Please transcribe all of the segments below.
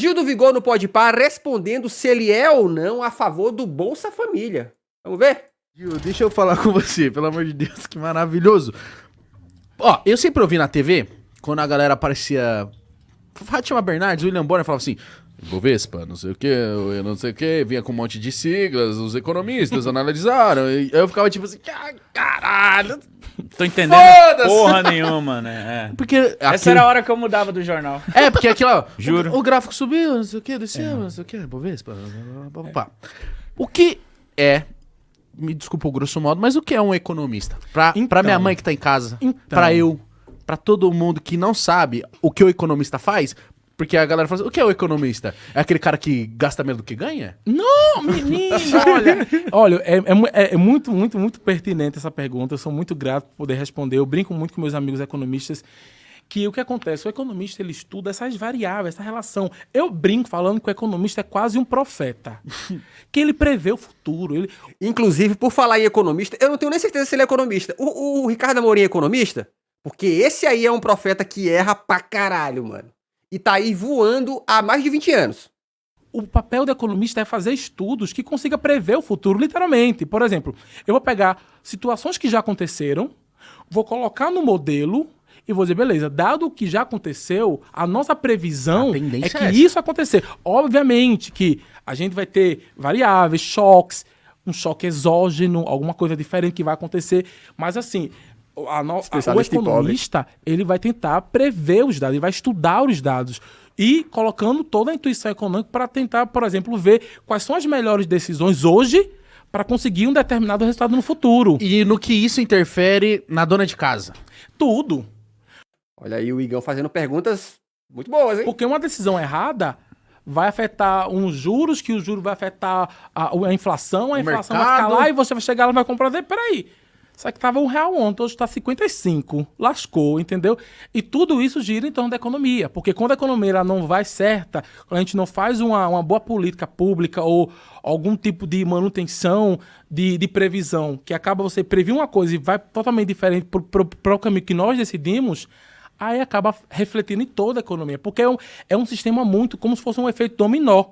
Gil do Vigor no Podpah respondendo se ele é ou não a favor do Bolsa Família. Vamos ver? Gil, deixa eu falar com você, pelo amor de Deus, que maravilhoso. Ó, eu sempre ouvi na TV, quando a galera aparecia... Fátima Bernardes, William Bonner falava assim... Bovespa, não sei o que, eu não sei o que, vinha com um monte de siglas, os economistas analisaram, e eu ficava tipo assim, caralho, tô entendendo porra nenhuma, né? Porque essa era a hora que eu mudava do jornal. Porque aquilo, ó, juro. O gráfico subiu, não sei o que, desceu, não sei o que, Bovespa, O que é, me desculpa o grosso modo, mas o que é um economista? Pra minha mãe que tá em casa, pra eu, pra todo mundo que não sabe o que o economista faz... Porque a galera fala assim, o que é o economista? É aquele cara que gasta menos do que ganha? Não, menino, olha, é muito, muito, muito pertinente essa pergunta. Eu sou muito grato por poder responder. Eu brinco muito com meus amigos economistas que o que acontece? O economista, ele estuda essas variáveis, essa relação. Eu brinco falando que o economista é quase um profeta, que ele prevê o futuro. Inclusive, por falar em economista, eu não tenho nem certeza se ele é economista. O Ricardo Amorim é economista? Porque esse aí é um profeta que erra pra caralho, mano. E tá aí voando há mais de 20 anos. O papel do economista é fazer estudos que consiga prever o futuro, literalmente. Por exemplo, eu vou pegar situações que já aconteceram, vou colocar no modelo e vou dizer, beleza, dado o que já aconteceu, a nossa previsão é que isso acontecer. Obviamente que a gente vai ter variáveis, choques, um choque exógeno, alguma coisa diferente que vai acontecer, mas assim... O economista, ele vai tentar prever os dados, ele vai estudar os dados e colocando toda a intuição econômica para tentar, por exemplo, ver quais são as melhores decisões hoje para conseguir um determinado resultado no futuro. E no que isso interfere na dona de casa? Tudo. Olha aí o Igão fazendo perguntas muito boas, hein? Porque uma decisão errada vai afetar uns juros, que o juro vai afetar a inflação, a inflação vai ficar lá e você vai chegar lá e vai comprar. Peraí. Isso aqui tava R$1 ontem, hoje tá 55. Lascou, entendeu? E tudo isso gira em torno da economia. Porque quando a economia ela não vai certa, quando a gente não faz uma boa política pública ou algum tipo de manutenção de previsão, que acaba você prever uma coisa e vai totalmente diferente para o caminho que nós decidimos, aí acaba refletindo em toda a economia. Porque é um sistema muito como se fosse um efeito dominó.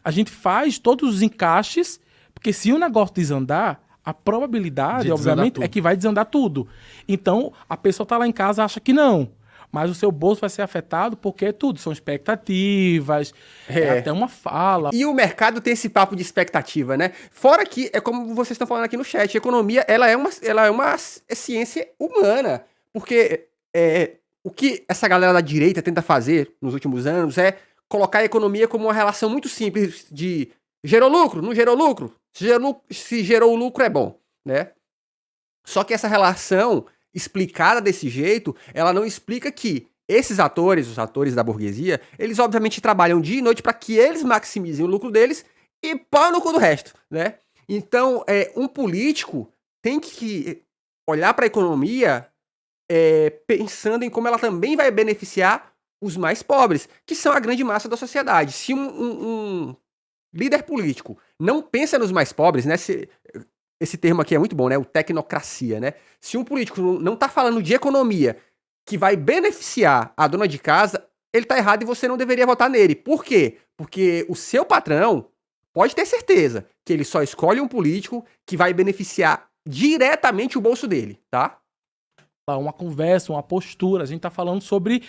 A gente faz todos os encaixes, porque se o negócio desandar, a probabilidade, obviamente, é que vai desandar tudo. Então, a pessoa tá lá em casa e acha que não. Mas o seu bolso vai ser afetado porque é tudo. São expectativas, é até uma fala. E o mercado tem esse papo de expectativa, né? Fora que, é como vocês estão falando aqui no chat, a economia ela é uma ciência humana. Porque o que essa galera da direita tenta fazer nos últimos anos é colocar a economia como uma relação muito simples de gerou lucro, não gerou lucro? Se gerou lucro é bom, né? Só que essa relação explicada desse jeito, ela não explica que esses atores, os atores da burguesia, eles obviamente trabalham dia e noite para que eles maximizem o lucro deles e pau no cu do resto, né? Então, um político tem que olhar para a economia pensando em como ela também vai beneficiar os mais pobres, que são a grande massa da sociedade. Se um líder político não pensa nos mais pobres, né? Esse termo aqui é muito bom, né? O tecnocracia, né? Se um político não tá falando de economia que vai beneficiar a dona de casa, ele tá errado e você não deveria votar nele. Por quê? Porque o seu patrão pode ter certeza que ele só escolhe um político que vai beneficiar diretamente o bolso dele, tá? Uma conversa, uma postura. A gente está falando sobre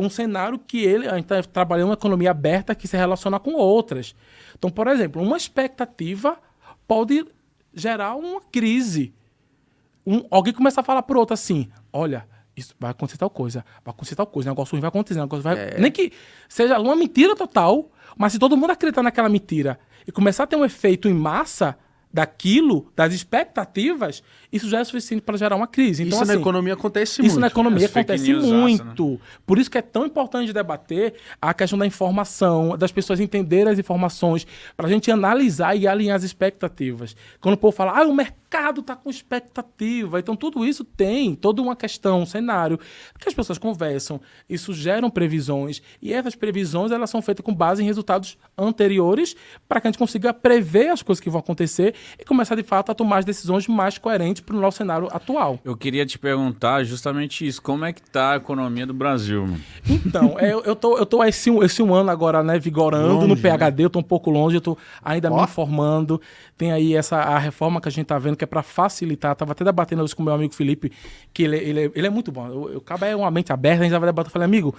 um cenário que a gente está trabalhando uma economia aberta que se relaciona com outras. Então, por exemplo, uma expectativa pode gerar uma crise. Alguém começa a falar por outro assim, olha, isso vai acontecer tal coisa, negócio ruim vai acontecer, nem que seja uma mentira total, mas se todo mundo acreditar naquela mentira e começar a ter um efeito em massa daquilo, das expectativas, isso já é suficiente para gerar uma crise. Então, isso assim, na economia acontece muito. Isso na economia acontece muito. Né? Por isso que é tão importante debater a questão da informação, das pessoas entenderem as informações, para a gente analisar e alinhar as expectativas. Quando o povo fala, o mercado mercado está com expectativa. Então, tudo isso tem toda uma questão, um cenário, que as pessoas conversam, isso geram previsões, e essas previsões elas são feitas com base em resultados anteriores para que a gente consiga prever as coisas que vão acontecer e começar, de fato, a tomar as decisões mais coerentes para o nosso cenário atual. Eu queria te perguntar justamente isso. Como é que tá a economia do Brasil, mano? Então, eu tô esse um ano agora, né, vigorando Longe, no PhD, eu tô um pouco longe, eu tô ainda me Ó. informando. Tem aí a reforma que a gente tá vendo, que é para facilitar. Tava até debatendo isso com o meu amigo Felipe, que ele é muito bom. O cara é uma mente aberta, a gente tava debatendo. Eu falei, amigo,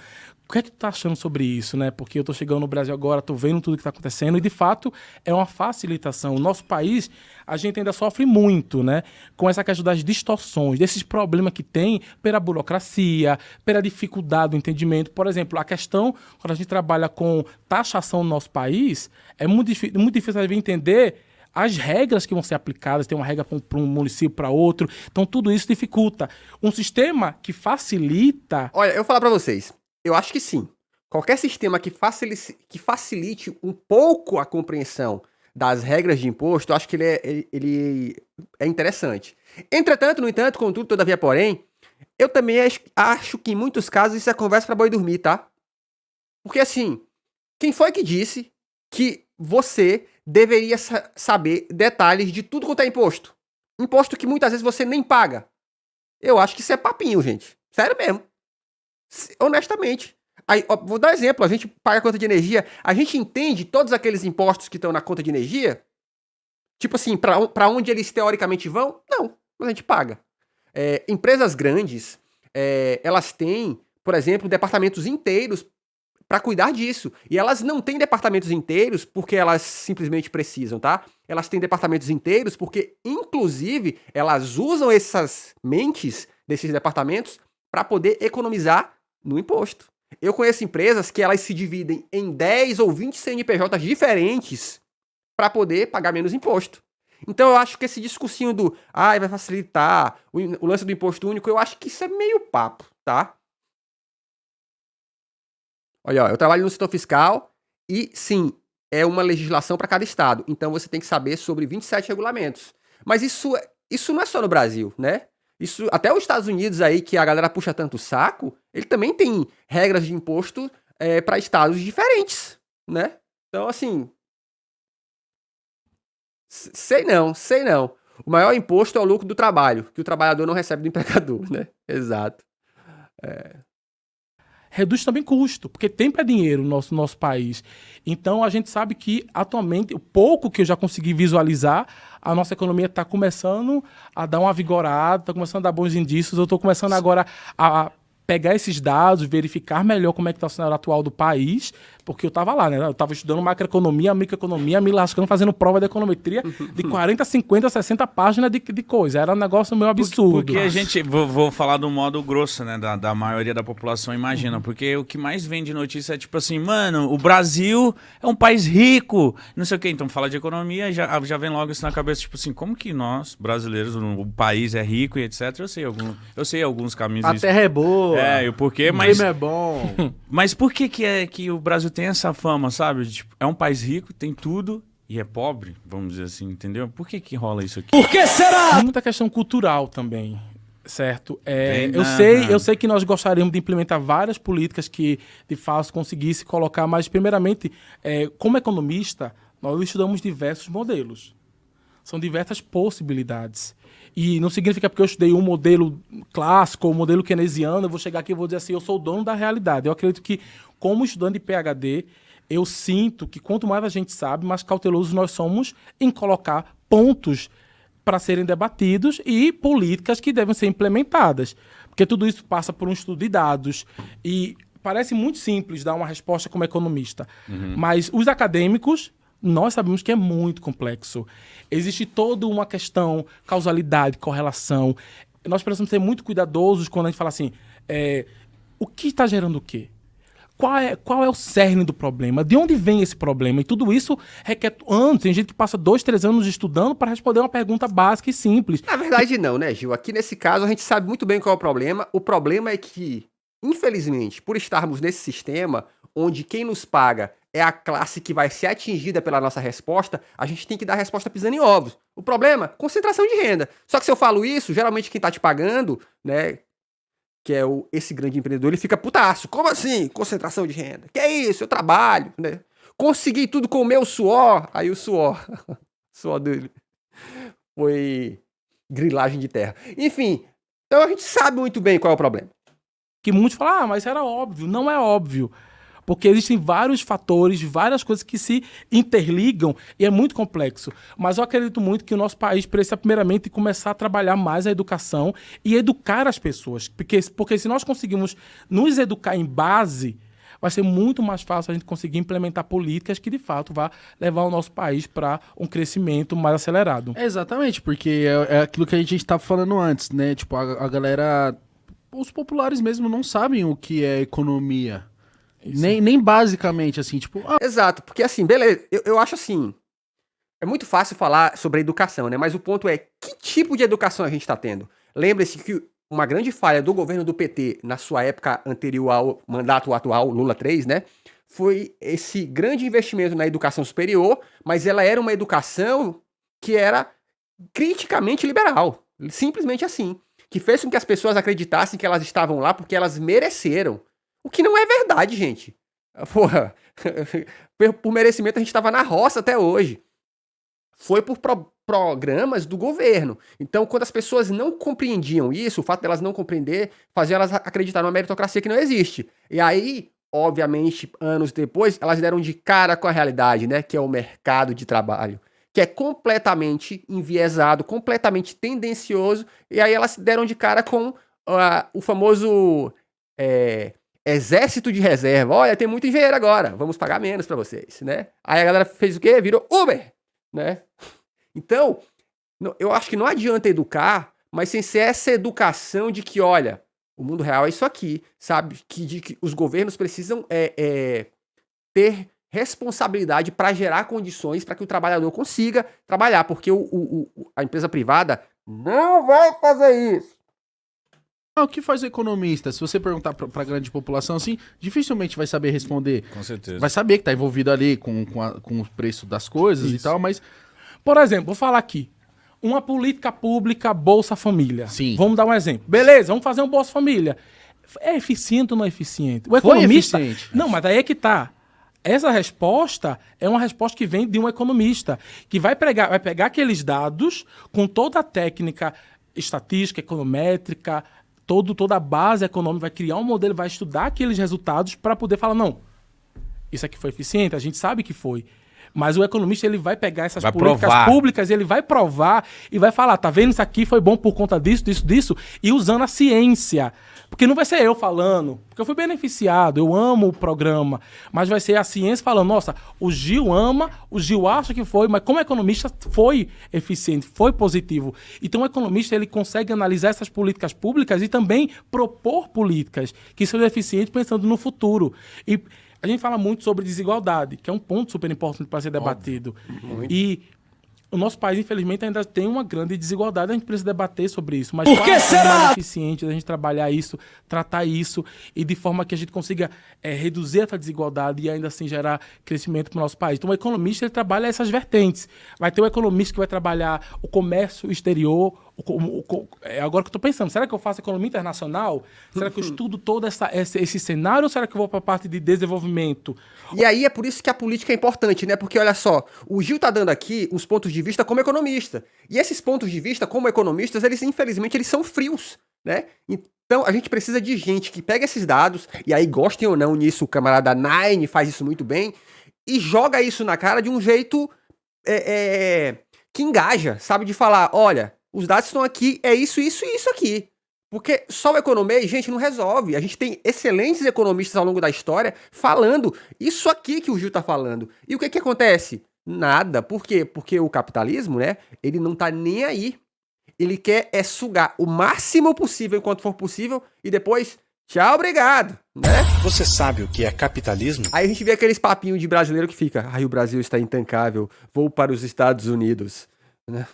o que é que tu tá achando sobre isso, né? Porque eu tô chegando no Brasil agora, tô vendo tudo que tá acontecendo e, de fato, é uma facilitação. O nosso país, a gente ainda sofre muito, né? Com essa questão das distorções, desses problemas que tem pela burocracia, pela dificuldade do entendimento. Por exemplo, a questão, quando a gente trabalha com taxação no nosso país, é muito difícil de entender as regras que vão ser aplicadas, tem uma regra para um município, para outro. Então, tudo isso dificulta. Um sistema que facilita... Olha, eu vou falar pra vocês. Eu acho que sim. Qualquer sistema que facilite um pouco a compreensão das regras de imposto, eu acho que ele é interessante. Entretanto, no entanto, contudo, todavia, porém, eu também acho que em muitos casos isso é conversa pra boi dormir, tá? Porque assim, quem foi que disse que você deveria saber detalhes de tudo quanto é imposto? Imposto que muitas vezes você nem paga. Eu acho que isso é papinho, gente. Sério mesmo. Honestamente. Aí, ó, vou dar um exemplo. A gente paga a conta de energia. A gente entende todos aqueles impostos que estão na conta de energia? Tipo assim, pra onde eles teoricamente vão? Não. Mas a gente paga. Empresas grandes, elas têm, por exemplo, departamentos inteiros para cuidar disso. E elas não têm departamentos inteiros porque elas simplesmente precisam, tá? Elas têm departamentos inteiros porque, inclusive, elas usam essas mentes desses departamentos para poder economizar no imposto. Eu conheço empresas que elas se dividem em 10 ou 20 CNPJs diferentes para poder pagar menos imposto. Então eu acho que esse discursinho do vai facilitar o lance do imposto único, eu acho que isso é meio papo, tá? Olha, ó, eu trabalho no setor fiscal e, sim, é uma legislação para cada estado. Então você tem que saber sobre 27 regulamentos. Mas isso não é só no Brasil, né? Isso, até os Estados Unidos aí, que a galera puxa tanto o saco, ele também tem regras de imposto para estados diferentes, né? Então, assim... Sei não. O maior imposto é o lucro do trabalho, que o trabalhador não recebe do empregador, né? Exato. Reduz também custo, porque tempo é dinheiro no nosso país. Então, a gente sabe que, atualmente, o pouco que eu já consegui visualizar, a nossa economia está começando a dar uma vigorada, está começando a dar bons indícios. Eu estou começando agora a pegar esses dados, verificar melhor como é que está o cenário atual do país, porque eu estava lá, né? Eu estava estudando macroeconomia, microeconomia, me lascando, fazendo prova de econometria de 40, 50, 60 páginas de coisa. Era um negócio meio absurdo. Porque a gente, vou falar do modo grosso, né, da maioria da população, imagina, porque o que mais vem de notícia é tipo assim, mano, o Brasil é um país rico, não sei o quê. Então, fala de economia, já vem logo isso na cabeça, tipo assim, como que nós, brasileiros, o país é rico e etc. Eu sei alguns caminhos. A terra é boa. E o porquê, mas... O clima é bom. Mas por que que o Brasil tem essa fama, sabe? Tipo, é um país rico, tem tudo e é pobre, vamos dizer assim, entendeu? Por que rola isso aqui? Por que será? Tem muita questão cultural também, certo? Eu sei que nós gostaríamos de implementar várias políticas que, de fato, conseguisse colocar, mas, primeiramente, como economista, nós estudamos diversos modelos. São diversas possibilidades. E não significa porque eu estudei um modelo clássico ou um modelo keynesiano, eu vou chegar aqui e vou dizer assim, eu sou o dono da realidade. Eu acredito que, como estudante de PhD, eu sinto que quanto mais a gente sabe, mais cautelosos nós somos em colocar pontos para serem debatidos e políticas que devem ser implementadas. Porque tudo isso passa por um estudo de dados e parece muito simples dar uma resposta como economista. Mas os acadêmicos... nós sabemos que é muito complexo. Existe toda uma questão, causalidade, correlação. Nós precisamos ser muito cuidadosos quando a gente fala assim, o que está gerando o quê? Qual é o cerne do problema? De onde vem esse problema? E tudo isso requer anos. Tem gente que passa 2, 3 anos estudando para responder uma pergunta básica e simples. Na verdade, não, né, Gil? Aqui nesse caso, a gente sabe muito bem qual é o problema. O problema é que, infelizmente, por estarmos nesse sistema, onde quem nos paga é a classe que vai ser atingida pela nossa resposta, a gente tem que dar a resposta pisando em ovos. O problema, concentração de renda. Só que se eu falo isso, geralmente quem tá te pagando, né, que é esse grande empreendedor, ele fica putaço. Como assim? Concentração de renda. Que é isso? Eu trabalho, né? Consegui tudo com o meu suor. Aí o suor dele foi grilagem de terra. Enfim, então a gente sabe muito bem qual é o problema. Que muitos falam, mas era óbvio. Não é óbvio. Porque existem vários fatores, várias coisas que se interligam e é muito complexo. Mas eu acredito muito que o nosso país precisa, primeiramente, começar a trabalhar mais a educação e educar as pessoas. Porque se nós conseguimos nos educar em base, vai ser muito mais fácil a gente conseguir implementar políticas que, de fato, vá levar o nosso país para um crescimento mais acelerado. Exatamente, porque é aquilo que a gente estava falando antes, né? Tipo, a galera... Os populares mesmo não sabem o que é economia. Nem basicamente, assim, tipo... Exato, porque assim, beleza, eu acho assim, é muito fácil falar sobre a educação, né? Mas o ponto é, que tipo de educação a gente tá tendo? Lembre-se que uma grande falha do governo do PT, na sua época anterior ao mandato atual, Lula 3, né? Foi esse grande investimento na educação superior, mas ela era uma educação que era criticamente liberal. Simplesmente assim. Que fez com que as pessoas acreditassem que elas estavam lá porque elas mereceram. O que não é verdade, gente. Porra, por merecimento a gente estava na roça até hoje. Foi por programas do governo. Então, quando as pessoas não compreendiam isso, o fato delas não compreender fazia elas acreditar numa meritocracia que não existe. E aí, obviamente, anos depois, elas deram de cara com a realidade, né? Que é o mercado de trabalho. Que é completamente enviesado, completamente tendencioso. E aí elas deram de cara com o famoso... exército de reserva. Olha, tem muito engenheiro agora, vamos pagar menos pra vocês, né? Aí a galera fez o quê? Virou Uber, né? Então, eu acho que não adianta educar, mas sem ser essa educação de que, olha, o mundo real é isso aqui, sabe? De que os governos precisam ter responsabilidade para gerar condições para que o trabalhador consiga trabalhar, porque a empresa privada não vai fazer isso. O que faz o economista? Se você perguntar pra grande população, assim, dificilmente vai saber responder. Com certeza. Vai saber que tá envolvido ali com o preço das coisas e tal, mas... Por exemplo, vou falar aqui. Uma política pública Bolsa Família. Sim. Vamos dar um exemplo. Beleza, vamos fazer um Bolsa Família. É eficiente ou não é eficiente? O Foi economista... eficiente. Não, mas daí é que tá. Essa resposta é uma resposta que vem de um economista, que vai pegar aqueles dados com toda a técnica estatística, econométrica, toda a base econômica, vai criar um modelo, vai estudar aqueles resultados para poder falar, não, isso aqui foi eficiente, a gente sabe que foi. Mas o economista, ele vai pegar essas políticas públicas, ele vai provar e vai falar, tá vendo, isso aqui foi bom por conta disso, e usando a ciência. Porque não vai ser eu falando, porque eu fui beneficiado, eu amo o programa, mas vai ser a ciência falando, nossa, o Gil ama, o Gil acha que foi, mas como economista foi eficiente, foi positivo. Então o economista, ele consegue analisar essas políticas públicas e também propor políticas que sejam eficientes pensando no futuro. E a gente fala muito sobre desigualdade, que é um ponto super importante para ser debatido. E o nosso país, infelizmente, ainda tem uma grande desigualdade. A gente precisa debater sobre isso. Mas qual é a forma mais eficiente da gente trabalhar isso, tratar isso, e de forma que a gente consiga reduzir essa desigualdade e ainda assim gerar crescimento para o nosso país. Então, o economista, ele trabalha essas vertentes. Vai ter o economista que vai trabalhar o comércio exterior. Agora que eu estou pensando, será que eu faço economia internacional? Será que eu estudo todo esse cenário ou será que eu vou para a parte de desenvolvimento? E aí é por isso que a política é importante, né? Porque olha só, o Gil tá dando aqui os pontos de vista como economista. E esses pontos de vista como economistas, eles infelizmente eles são frios, né? Então a gente precisa de gente que pega esses dados, e aí gostem ou não nisso, o camarada Nine faz isso muito bem, e joga isso na cara de um jeito que engaja, sabe? De falar, olha, os dados estão aqui, é isso, isso e isso aqui. Porque só o economês, gente, não resolve. A gente tem excelentes economistas ao longo da história falando isso aqui que o Gil tá falando. E o que acontece? Nada. Por quê? Porque o capitalismo, né, ele não tá nem aí. Ele quer sugar o máximo possível enquanto for possível e depois, tchau, obrigado, né? Você sabe o que é capitalismo? Aí a gente vê aqueles papinhos de brasileiro que fica, o Brasil está intancável, vou para os Estados Unidos, né?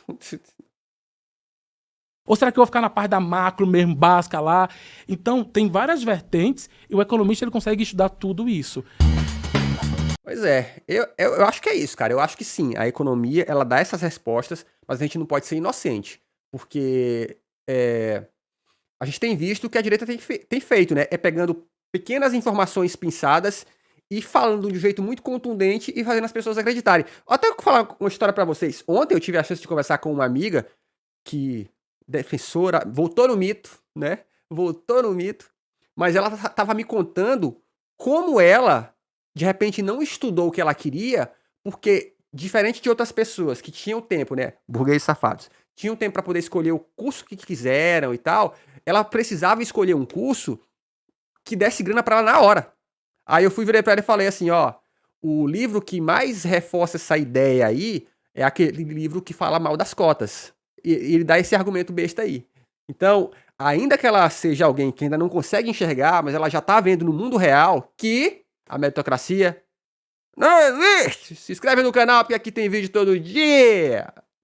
Ou será que eu vou ficar na parte da macro mesmo, básica lá? Então, tem várias vertentes e o economista ele consegue estudar tudo isso. Pois é, eu acho que é isso, cara. Eu acho que sim, a economia, ela dá essas respostas, mas a gente não pode ser inocente. Porque a gente tem visto o que a direita tem feito, né? É pegando pequenas informações pinçadas e falando de um jeito muito contundente e fazendo as pessoas acreditarem. Até vou falar uma história pra vocês. Ontem eu tive a chance de conversar com uma amiga que, defensora, voltou no mito, né? Voltou no mito. Mas ela tava me contando como ela, de repente, não estudou o que ela queria, porque, diferente de outras pessoas que tinham tempo, né? Burgueses safados, tinham tempo pra poder escolher o curso que quiseram e tal, ela precisava escolher um curso que desse grana pra ela na hora. Aí eu virei pra ela e falei assim, ó, o livro que mais reforça essa ideia aí é aquele livro que fala mal das cotas. E ele dá esse argumento besta aí. Então, ainda que ela seja alguém que ainda não consegue enxergar, mas ela já tá vendo no mundo real que a meritocracia não existe. Se inscreve no canal porque aqui tem vídeo todo dia.